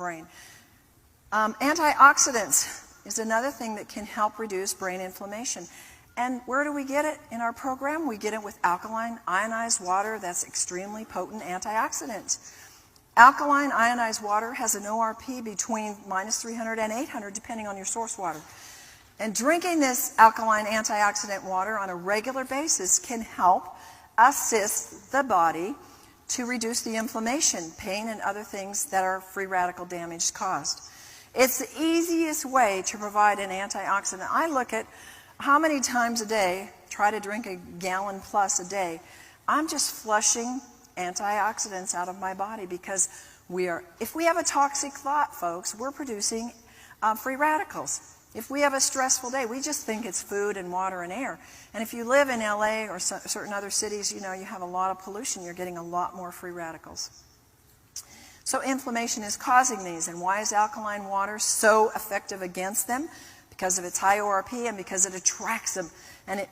brain. Antioxidants is another thing that can help reduce brain inflammation. And where do we get it in our program? We get it with alkaline ionized water. That's extremely potent antioxidant. Alkaline ionized water has an ORP between -300 and 800, depending on your source water. And drinking this alkaline antioxidant water on a regular basis can help assist the body to reduce the inflammation, pain, and other things that are free radical damage caused. It's the easiest way to provide an antioxidant. I look at how many times a day, try to drink a gallon plus a day. I'm just flushing antioxidants out of my body because if we have a toxic thought, folks, we're producing free radicals. If we have a stressful day, we just think it's food and water and air. And if you live in LA or certain other cities, you have a lot of pollution, you're getting a lot more free radicals. So inflammation is causing these. And why is alkaline water so effective against them? Because of its high ORP and because it attracts them and it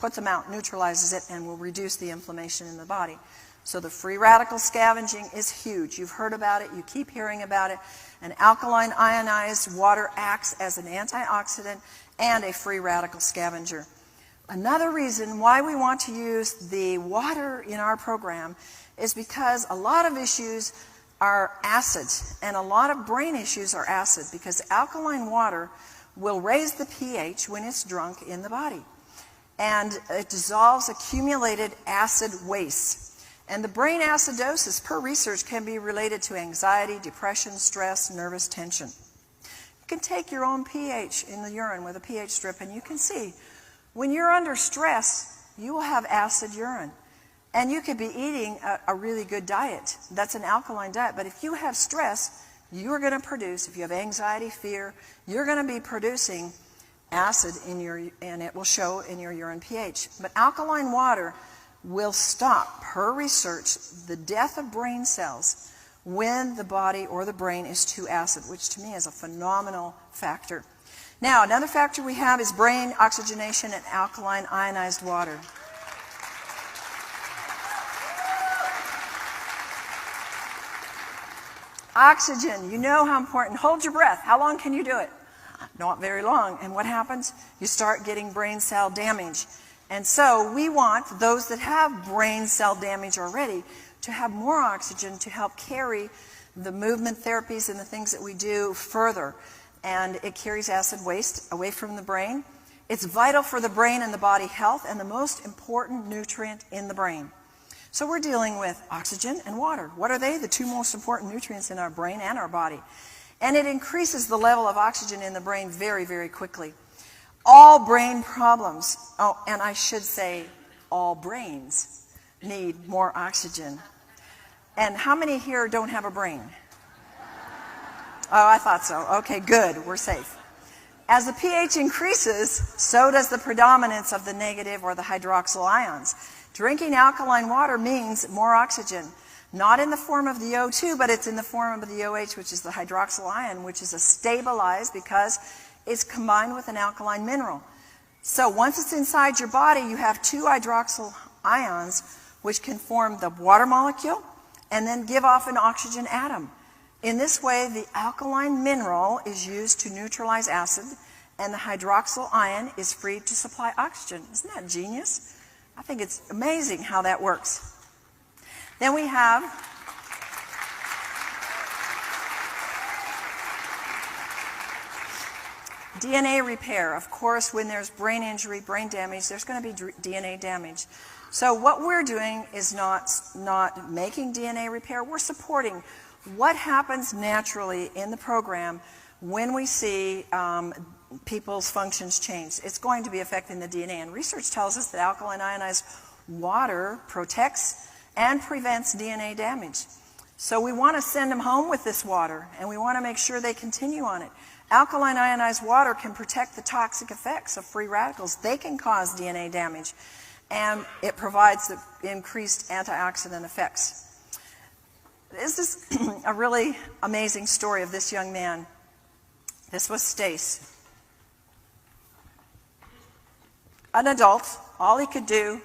puts them out, neutralizes it, and will reduce the inflammation in the body. So the free radical scavenging is huge. You've heard about it. You keep hearing about it. And alkaline ionized water acts as an antioxidant and a free radical scavenger. Another reason why we want to use the water in our program is because a lot of issues are acid, and a lot of brain issues are acid, because alkaline water will raise the pH when it's drunk in the body. And it dissolves accumulated acid waste. And the brain acidosis, per research, can be related to anxiety, depression, stress, nervous tension. You can take your own pH in the urine with a pH strip, and you can see when you're under stress, you will have acid urine. And you could be eating a really good diet. That's an alkaline diet. But if you have stress, you're going to produce, if you have anxiety, fear, you're going to be producing acid and it will show in your urine pH. But alkaline water will stop, per research, the death of brain cells when the body or the brain is too acid, which to me is a phenomenal factor. Now, another factor we have is brain oxygenation and alkaline ionized water. Oxygen, you know how important. Hold your breath. How long can you do it? Not very long. And what happens? You start getting brain cell damage. And so we want those that have brain cell damage already to have more oxygen to help carry the movement therapies and the things that we do further. And it carries acid waste away from the brain. It's vital for the brain and the body health and the most important nutrient in the brain. So we're dealing with oxygen and water. What are they? The two most important nutrients in our brain and our body. And it increases the level of oxygen in the brain very, very quickly. All brain problems, and I should say all brains, need more oxygen. And how many here don't have a brain? Oh, I thought so. Okay, good. We're safe. As the pH increases, so does the predominance of the negative or the hydroxyl ions. Drinking alkaline water means more oxygen. Not in the form of the O2, but it's in the form of the OH, which is the hydroxyl ion, which is a stabilized because it's combined with an alkaline mineral. So once it's inside your body, you have two hydroxyl ions, which can form the water molecule and then give off an oxygen atom. In this way, the alkaline mineral is used to neutralize acid, and the hydroxyl ion is free to supply oxygen. Isn't that genius? I think it's amazing how that works. Then we have DNA repair. Of course, when there's brain injury, brain damage, there's going to be DNA damage. So what we're doing is not making DNA repair. We're supporting what happens naturally in the program when we see people's functions change. It's going to be affecting the DNA. And research tells us that alkaline ionized water protects and prevents DNA damage. So we want to send them home with this water, and we want to make sure they continue on it. Alkaline ionized water can protect the toxic effects of free radicals. They can cause DNA damage, and it provides the increased antioxidant effects. This is a really amazing story of this young man. This was Stace. An adult, all he could do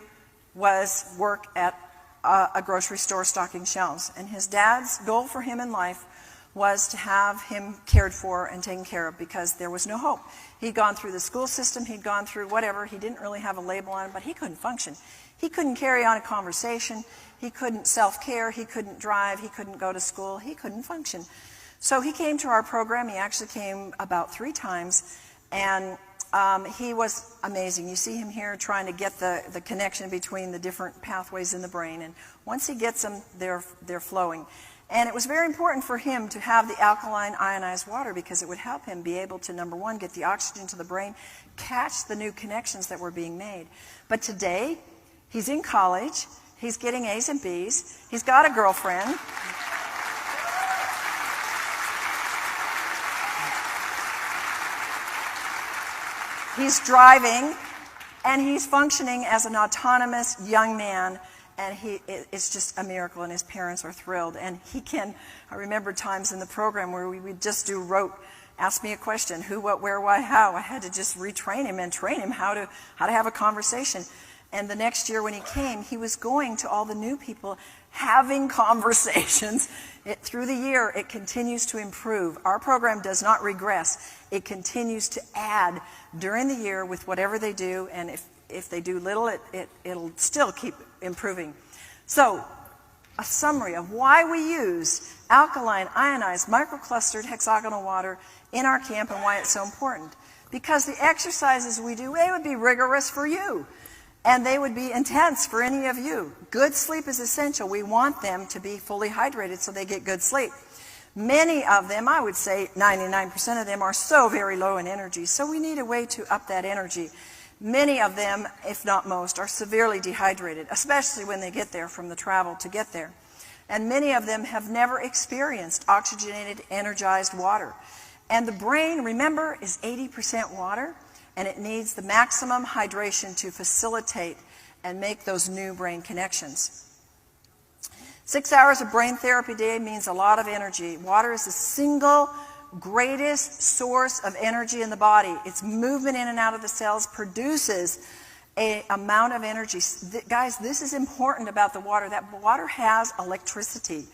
was work at a grocery store stocking shelves. And his dad's goal for him in life was to have him cared for and taken care of, because there was no hope. He'd gone through the school system, he'd gone through whatever, he didn't really have a label on him, but he couldn't function. He couldn't carry on a conversation, he couldn't self-care, he couldn't drive, he couldn't go to school, he couldn't function. So he came to our program. He actually came about 3 times, and he was amazing. You see him here trying to get the connection between the different pathways in the brain, and once he gets them, they're flowing. And it was very important for him to have the alkaline ionized water, because it would help him be able to, number one, get the oxygen to the brain, catch the new connections that were being made. But today, he's in college, he's getting A's and B's, he's got a girlfriend. He's driving, and he's functioning as an autonomous young man, and it's just a miracle, and his parents are thrilled. And I remember times in the program where we would just do rote, ask me a question, who, what, where, why, how. I had to just retrain him and train him how to have a conversation. And the next year when he came, he was going to all the new people, having conversations. Through the year, it continues to improve. Our program does not regress. It continues to add during the year with whatever they do, and if they do little, it'll still keep improving. So, a summary of why we use alkaline, ionized, microclustered hexagonal water in our camp and why it's so important. Because the exercises we do, they would be rigorous for you. And they would be intense for any of you. Good sleep is essential. We want them to be fully hydrated so they get good sleep. Many of them, I would say 99% of them, are so very low in energy, so we need a way to up that energy. Many of them, if not most, are severely dehydrated, especially when they get there from the travel to get there. And many of them have never experienced oxygenated, energized water. And the brain, remember, is 80% water. And it needs the maximum hydration to facilitate and make those new brain connections. 6 hours of brain therapy a day means a lot of energy. Water is the single greatest source of energy in the body. Its movement in and out of the cells produces an amount of energy. Guys, this is important about the water. That water has electricity.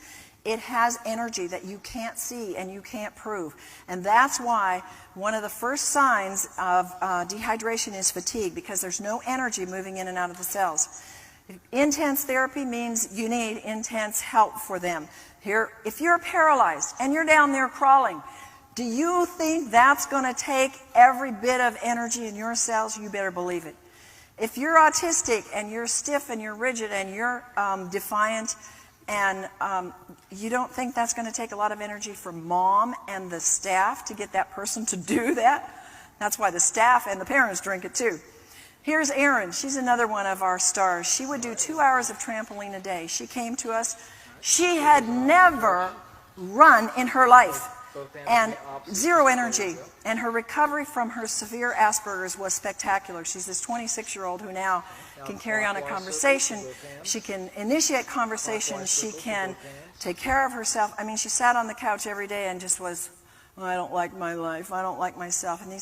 It has energy that you can't see and you can't prove. And that's why one of the first signs of dehydration is fatigue, because there's no energy moving in and out of the cells. Intense therapy means you need intense help for them. Here, if you're paralyzed and you're down there crawling, do you think that's going to take every bit of energy in your cells? You better believe it. If you're autistic and you're stiff and you're rigid and you're defiant, and you don't think that's going to take a lot of energy from mom and the staff to get that person to do that? That's why the staff and the parents drink it too. Here's Erin. She's another one of our stars. She would do 2 hours of trampoline a day. She came to us. She had never run in her life, and zero energy. And her recovery from her severe Asperger's was spectacular. She's this 26-year-old who now can carry on a conversation. She can initiate conversation. She can take care of herself. I mean, she sat on the couch every day and just was, well, I don't like my life. I don't like myself. And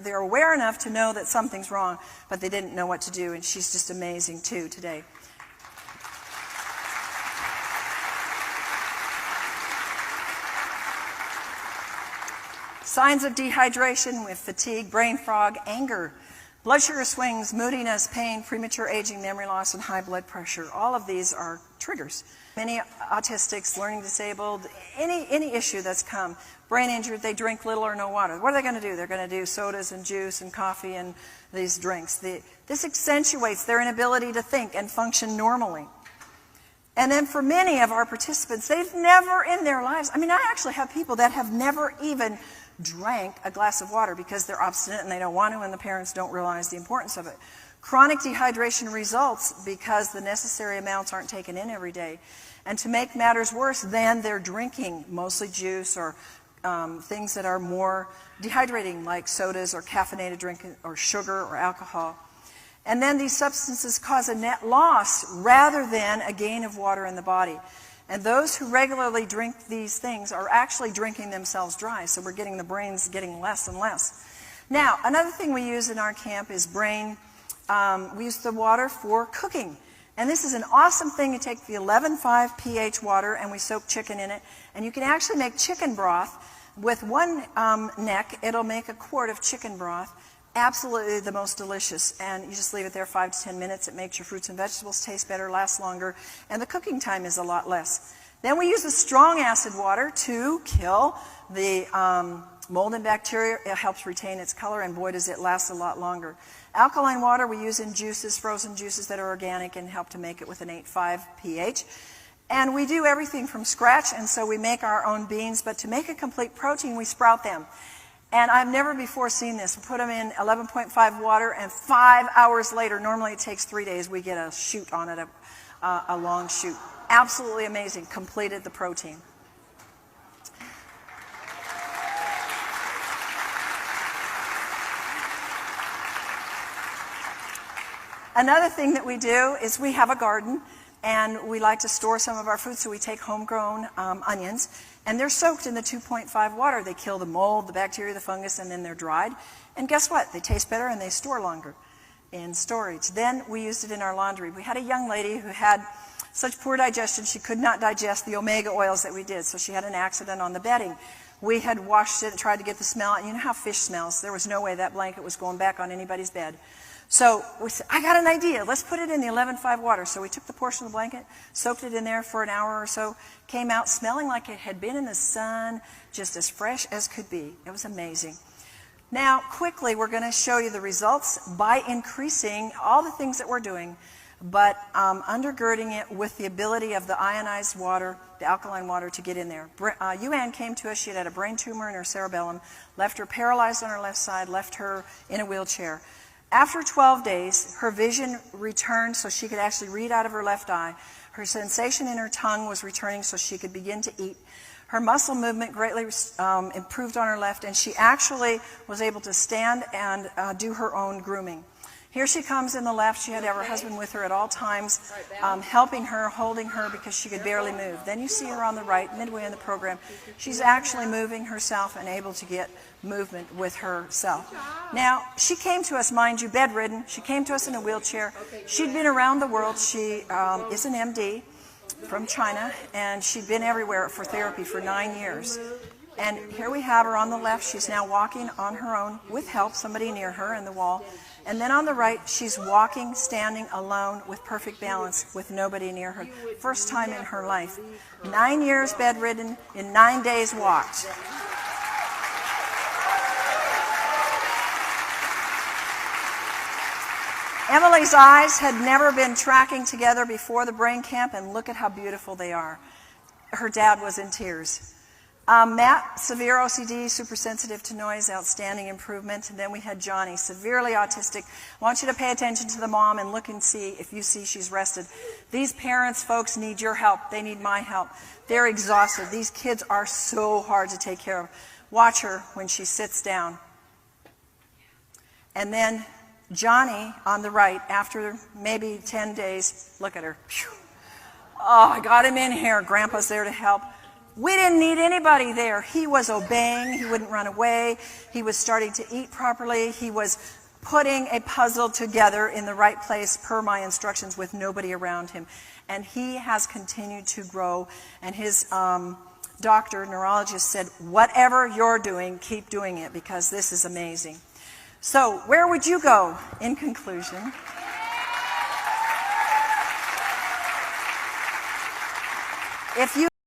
they're aware enough to know that something's wrong, but they didn't know what to do. And she's just amazing, too, today. Signs of dehydration with fatigue, brain fog, anger, blood sugar swings, moodiness, pain, premature aging, memory loss, and high blood pressure. All of these are triggers. Many autistics, learning disabled, any issue that's come, brain injured, they drink little or no water. What are they going to do? They're going to do sodas and juice and coffee and these drinks. This accentuates their inability to think and function normally. And then for many of our participants, they've never in their lives, I mean, I actually have people that have never even drank a glass of water because they're obstinate and they don't want to, and the parents don't realize the importance of it. Chronic dehydration results because the necessary amounts aren't taken in every day. And to make matters worse, then they're drinking mostly juice or things that are more dehydrating, like sodas or caffeinated drink or sugar or alcohol. And then these substances cause a net loss rather than a gain of water in the body. And those who regularly drink these things are actually drinking themselves dry, so we're getting the brains getting less and less. Now, another thing we use in our camp is we use the water for cooking. And this is an awesome thing. You take the 11.5 pH water and we soak chicken in it. And you can actually make chicken broth. With one neck, it'll make a quart of chicken broth. Absolutely the most delicious. And you just leave it there 5 to 10 minutes. It makes your fruits and vegetables taste better, last longer, and the cooking time is a lot less. Then we use the strong acid water to kill the mold and bacteria. It helps retain its color, and boy, does it last a lot longer. Alkaline water we use in juices, frozen juices that are organic, and help to make it with an 8.5 pH. And we do everything from scratch, and so we make our own beans, but to make a complete protein, we sprout them. And I've never before seen this. We put them in 11.5 water, and 5 hours later, normally it takes 3 days, we get a shoot on it, a long shoot. Absolutely amazing. Completed the protein. Another thing that we do is we have a garden, and we like to store some of our food, so we take homegrown onions, and they're soaked in the 2.5 water. They kill the mold, the bacteria, the fungus, and then they're dried. And guess what? They taste better and they store longer in storage. Then we used it in our laundry. We had a young lady who had such poor digestion she could not digest the omega oils that we did, so she had an accident on the bedding. We had washed it and tried to get the smell, and you know how fish smells. There was no way that blanket was going back on anybody's bed. So we said, I got an idea. Let's put it in the 11.5 water. So we took the portion of the blanket, soaked it in there for an hour or so, came out smelling like it had been in the sun, just as fresh as could be. It was amazing. Now, quickly, we're going to show you the results by increasing all the things that we're doing, but undergirding it with the ability of the ionized water, the alkaline water, to get in there. Yuan came to us. She had a brain tumor in her cerebellum, left her paralyzed on her left side, left her in a wheelchair. After 12 days, her vision returned so she could actually read out of her left eye. Her sensation in her tongue was returning so she could begin to eat. Her muscle movement greatly improved on her left, and she actually was able to stand and do her own grooming. Here she comes in the left. She had to have her husband with her at all times, helping her, holding her, because she could barely move. Then you see her on the right, midway in the program. She's actually moving herself and able to get movement with herself. Now, she came to us, mind you, bedridden. She came to us in a wheelchair. She'd been around the world. She is an MD from China, and she'd been everywhere for therapy for 9 years. And here we have her on the left. She's now walking on her own with help, somebody near her in the wall. And then on the right, she's walking, standing alone with perfect balance with nobody near her. First time in her life. 9 years bedridden, in 9 days walked. Emily's eyes had never been tracking together before the brain camp, and look at how beautiful they are. Her dad was in tears. Matt, severe OCD, super sensitive to noise, outstanding improvement. And then we had Johnny, severely autistic. I want you to pay attention to the mom and look and see if you see she's rested. These parents, folks, need your help. They need my help. They're exhausted. These kids are so hard to take care of. Watch her when she sits down. And then Johnny on the right, after maybe 10 days, look at her. Phew. Oh, I got him in here. Grandpa's there to help. We didn't need anybody there. He was obeying. He wouldn't run away. He was starting to eat properly. He was putting a puzzle together in the right place per my instructions with nobody around him. And he has continued to grow. And his doctor, neurologist, said, whatever you're doing, keep doing it, because this is amazing. So where would you go in conclusion? If you